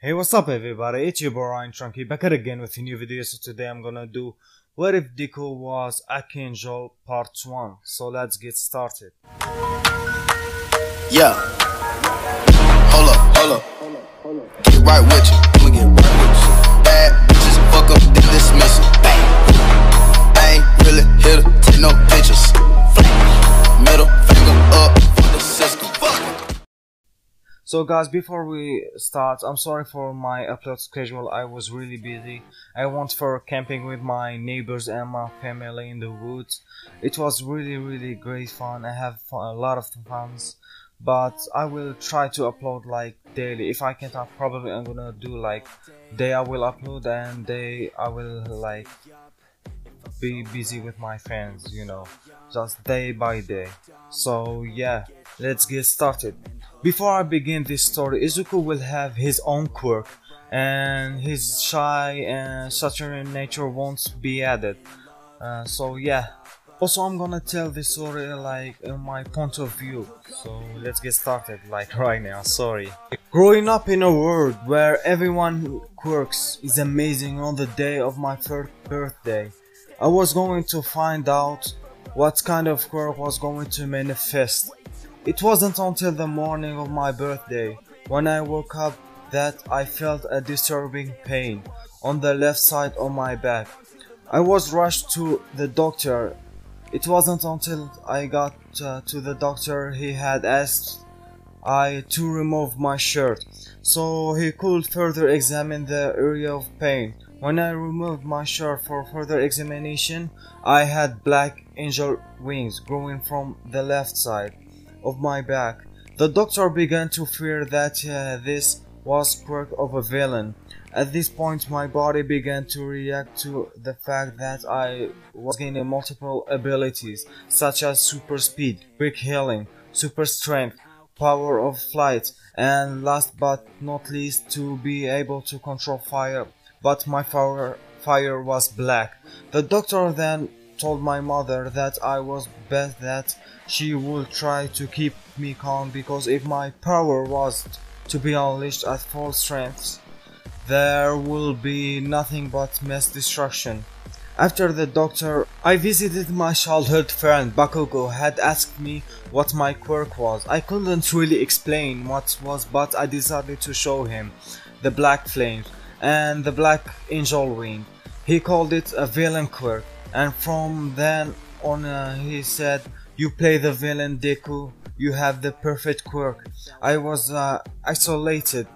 Hey, what's up everybody, it's your boy Ryan Trunky back again with a new video. So today I'm gonna do What If Deku Was Archangel Part 1. So let's get started. Yeah. Hold up. Get right with you. I'ma get right with you. Bad bitches, fuck up, then dismiss it. Bang. I ain't really here to take no pictures. Middle finger up for the system. Fuck. So guys, before we start, I'm sorry for my upload schedule. I was really busy. I went for camping with my neighbors and my family in the woods. It was really great fun. I have a lot of funs, but I will try to upload like daily. If I can't, probably I'm gonna do like day I will upload and day I will like be busy with my friends, you know, just day by day. So yeah, let's get started. Before I begin this story, Izuku will have his own quirk, and his shy and Saturn nature won't be added. So yeah. Also, I'm gonna tell this story like in my point of view. So let's get started like right now. Sorry. Growing up in a world where everyone quirks is amazing on the day of my first birthday, I was going to find out what kind of quirk was going to manifest. It wasn't until the morning of my birthday, when I woke up, that I felt a disturbing pain on the left side of my back. I was rushed to the doctor. It wasn't until I got to the doctor he had asked I to remove my shirt, so he could further examine the area of pain. When I removed my shirt for further examination, I had black angel wings growing from the left side of my back. The doctor began to fear that this was quirk of a villain. At this point, my body began to react to the fact that I was gaining multiple abilities such as super speed, quick healing, super strength, power of flight, and last but not least, to be able to control fire. But my fire was black. The doctor then told my mother that I was best that she would try to keep me calm, because if my power was to be unleashed at full strength, there will be nothing but mass destruction. After the doctor, I visited my childhood friend Bakugo. Had asked me what my quirk was. I couldn't really explain what was, but I decided to show him the black flames and the black angel wing. He called it a villain quirk, and from then on he said, "You play the villain, Deku, you have the perfect quirk." I was isolated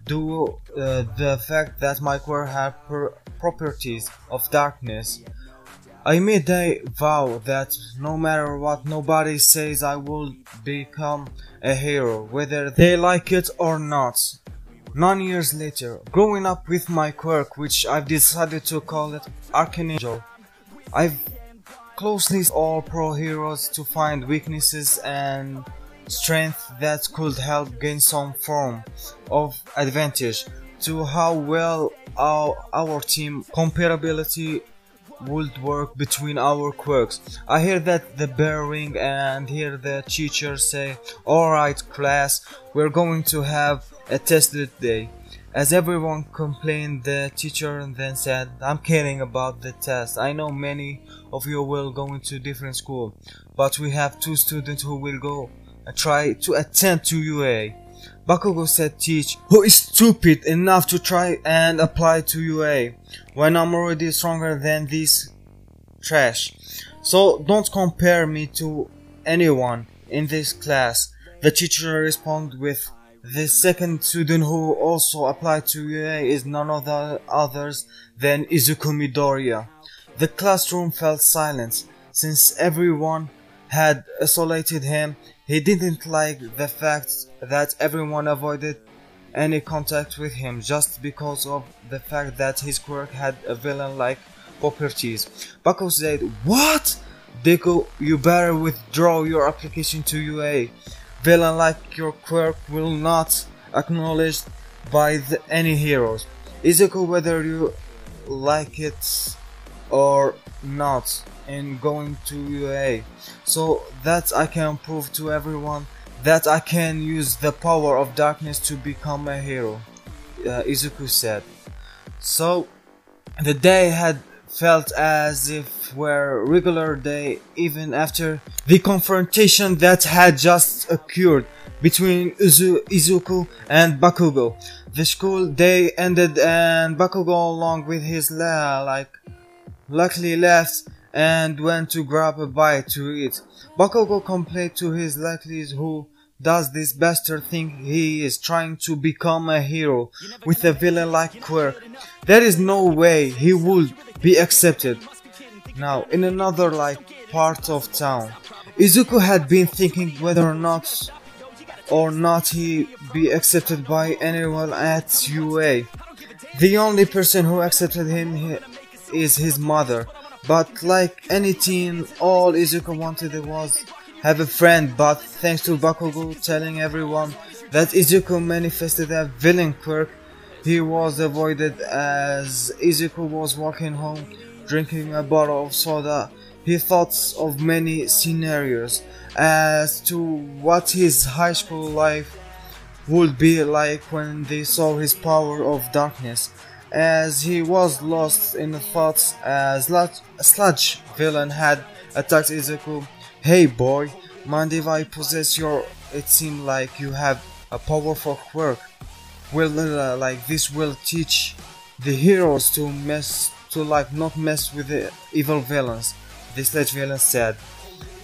due the fact that my quirk had properties of darkness. I made a vow that no matter what nobody says, I will become a hero, whether they like it or not. 9 years later, growing up with my quirk, which I've decided to call it Archangel, I've closely all pro heroes to find weaknesses and strength that could help gain some form of advantage to how well our team compatibility would work between our quirks. I hear that the bear ring and hear the teacher say, "Alright class, we're going to have a test today." As everyone complained, the teacher then said, "I'm kidding about the test. I know many of you will go into different school, but we have 2 students who will go try to attend to UA." Bakugo said, "Teach, who is stupid enough to try and apply to UA when I'm already stronger than this trash? So don't compare me to anyone in this class." The teacher responded with, "The second student who also applied to UA is none of the others than Izuku Midoriya." The classroom fell silent. Since everyone had isolated him, he didn't like the fact that everyone avoided any contact with him just because of the fact that his quirk had a villain-like properties. Bakugo said, "What? Deku, you better withdraw your application to UA. Villain like your quirk will not acknowledged by any heroes. Izuku, whether you like it or not, in going to UA, so that I can prove to everyone that I can use the power of darkness to become a hero." Izuku said. So the day had felt as if were a regular day even after the confrontation that had just occurred between Izuku and Bakugo. The school day ended and Bakugo along with his luckily left and went to grab a bite to eat. Bakugo complained to his lackeys who does this bastard think he is trying to become a hero with a villain-like quirk. There is no way he would be accepted. Now, in another part of town, Izuku had been thinking whether or not he be accepted by anyone at UA. The only person who accepted him is his mother, but like any teen, all Izuku wanted was have a friend. But thanks to Bakugo telling everyone that Izuku manifested a villain quirk, he was avoided. As Izuku was walking home drinking a bottle of soda, he thought of many scenarios as to what his high school life would be like when they saw his power of darkness. As he was lost in thoughts, as a sludge villain had attacked Izuku. Hey boy, mind if I possess your... It seemed like you have a powerful quirk. Well, this will teach the heroes to not mess with the evil villains, the sludge villain said.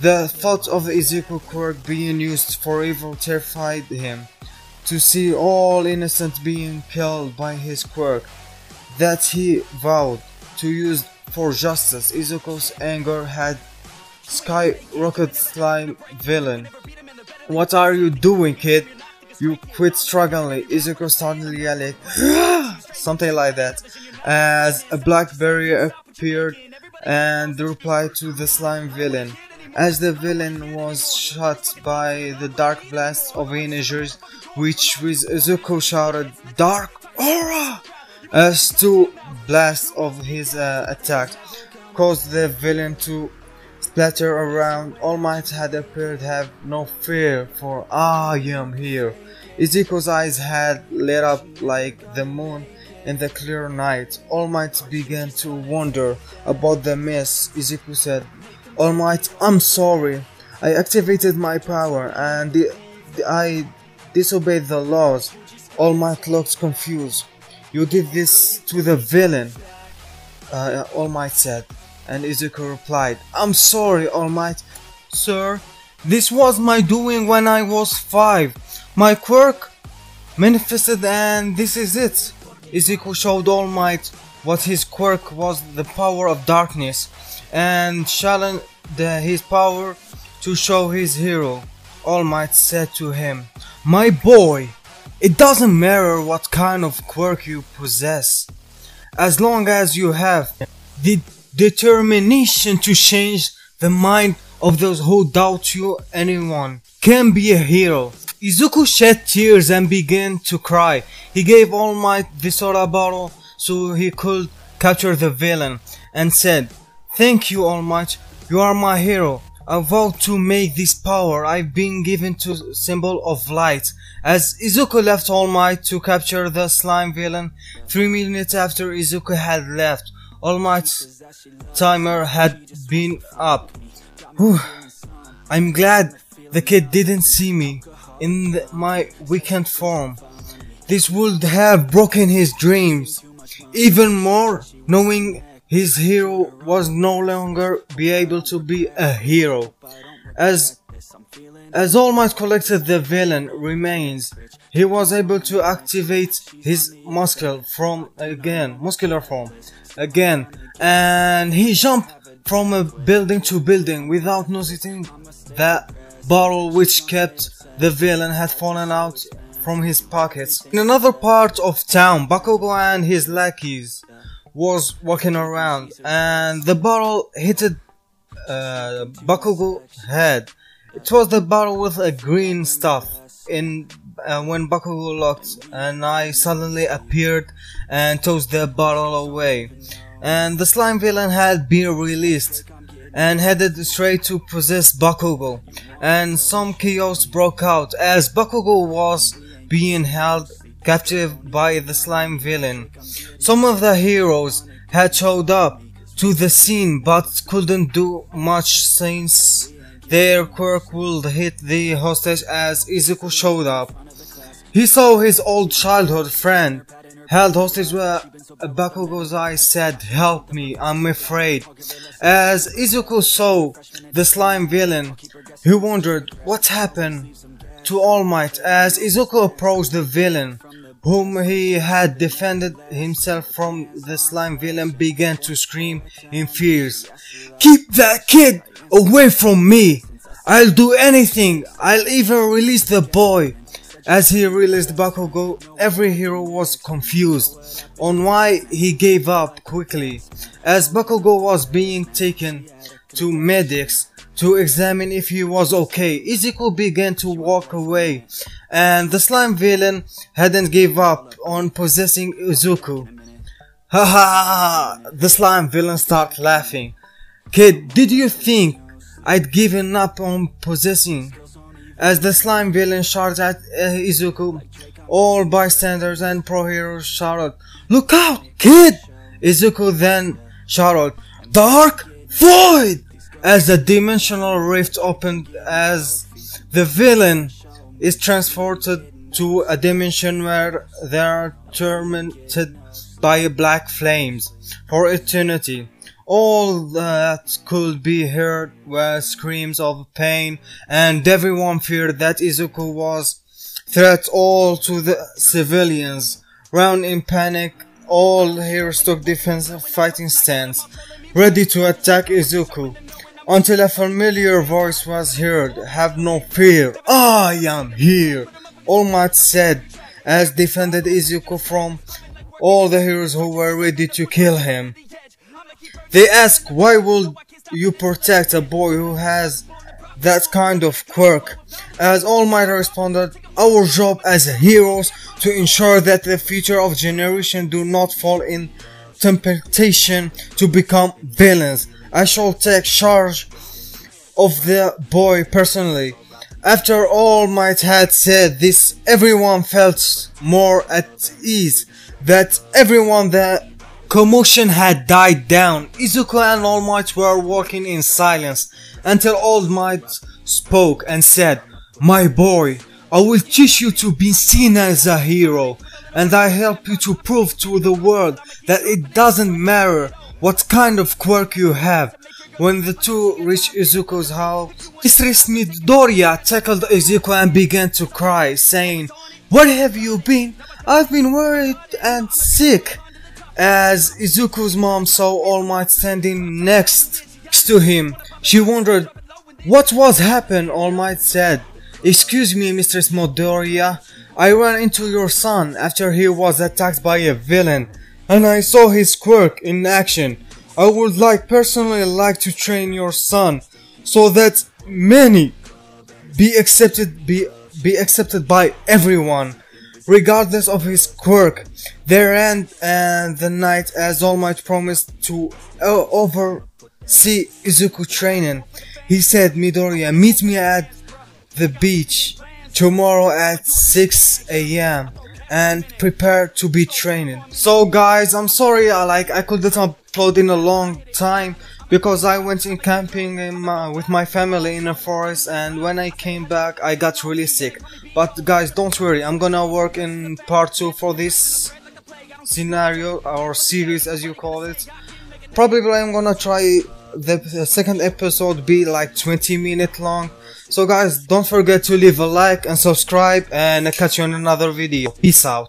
The thought of the Izuku quirk being used for evil terrified him. To see all innocent being killed by his quirk that he vowed to use for justice, Izuku's anger had skyrocketed. Slime villain. What are you doing, kid? You quit struggling. Izuku started yelling something like that as a black barrier appeared and replied to the slime villain. As the villain was shot by the dark blast of energies, which with Izuku shouted "Dark Aura!" as two blasts of his attack caused the villain to splatter around. All Might had appeared have no fear, for I am here. Izuku's eyes had lit up like the moon in the clear night. All Might began to wonder about the mess. Izuku said, "All Might, I'm sorry. I activated my power and I disobeyed the laws." All Might looked confused. "You did this to the villain," All Might said, and Izuku replied, "I'm sorry, All Might. Sir, this was my doing when I was 5. My quirk manifested and this is it." Izuku showed All Might what his quirk was, the power of darkness, and challenged his power to show his hero. All Might said to him, "My boy, it doesn't matter what kind of quirk you possess, as long as you have the determination to change the mind of those who doubt you, anyone can be a hero." Izuku shed tears and began to cry. He gave All Might the soda bottle so he could capture the villain and said, "Thank you, All Might. You are my hero. I vow to make this power I've been given to symbol of light." As Izuku left All Might to capture the slime villain, 3 minutes after Izuku had left, All Might's timer had been up. Whew. I'm glad the kid didn't see me in my weakened form. This would have broken his dreams. Even more, knowing his hero was no longer be able to be a hero. As All Might collected the villain remains, he was able to activate his muscular form again, and he jumped from a building to building without noticing that bottle which kept the villain had fallen out from his pockets. In another part of town, Bakugo and his lackeys was walking around and the bottle hit Bakugo's head. It was the bottle with a green stuff in. When Bakugo looked, an eye suddenly appeared and tossed the bottle away, and the slime villain had been released and headed straight to possess Bakugo, and some chaos broke out as Bakugo was being held captive by the slime villain. Some of the heroes had showed up to the scene but couldn't do much since their quirk would hit the hostage as Izuku showed up. He saw his old childhood friend held hostage where Bakugo's eyes said, "Help me, I'm afraid." As Izuku saw the slime villain, he wondered what happened to All Might. As Izuku approached the villain, whom he had defended himself from, the slime villain began to scream in fears. "Keep that kid away from me! I'll do anything! I'll even release the boy!" As he released Bakugo, every hero was confused on why he gave up quickly. As Bakugo was being taken to medics to examine if he was okay, Izuku began to walk away, and the slime villain hadn't gave up on possessing Izuku. "Ha ha ha!" The slime villain started laughing. "Kid, did you think I'd given up on possessing?" As the slime villain shouted at Izuku, all bystanders and pro heroes shouted, "Look out, kid!" Izuku then shouted, "Dark Void!" as the dimensional rift opened, as the villain is transported to a dimension where they are tormented by black flames for eternity. All that could be heard were screams of pain, and everyone feared that Izuku was threat all to the civilians. Round in panic, all heroes took defensive fighting stance, ready to attack Izuku, until a familiar voice was heard. "Have no fear, I am here," All Might said, as defended Izuku from all the heroes who were ready to kill him. They asked, "Why would you protect a boy who has that kind of quirk?" As All Might responded, "Our job as heroes to ensure that the future of generation do not fall in temptation to become villains. I shall take charge of the boy personally." After All Might had said this, everyone felt more at ease, that everyone the commotion had died down. Izuku and All Might were walking in silence until All Might spoke and said, "My boy, I will teach you to be seen as a hero, and I help you to prove to the world that it doesn't matter what kind of quirk you have." When the two reached Izuku's house, Mistress Midoriya tackled Izuku and began to cry, saying, "Where have you been? I've been worried and sick." As Izuku's mom saw All Might standing next to him, she wondered what was happened. All Might said, "Excuse me, Mistress Midoriya, I ran into your son after he was attacked by a villain, and I saw his quirk in action. I would personally like to train your son so that many be accepted by everyone, regardless of his quirk." They ran and the night as All Might promised to oversee Izuku training. He said, "Midoriya, meet me at the beach tomorrow at 6 AM and prepare to be trained." So guys, I'm sorry I couldn't upload in a long time because I went in camping with my family in a forest, and when I came back I got really sick. But guys, don't worry, I'm gonna work in part 2 for this scenario or series as you call it. Probably I'm gonna try the second episode be like 20 minutes long. So guys, don't forget to leave a like and subscribe, and I'll catch you in another video. Peace out.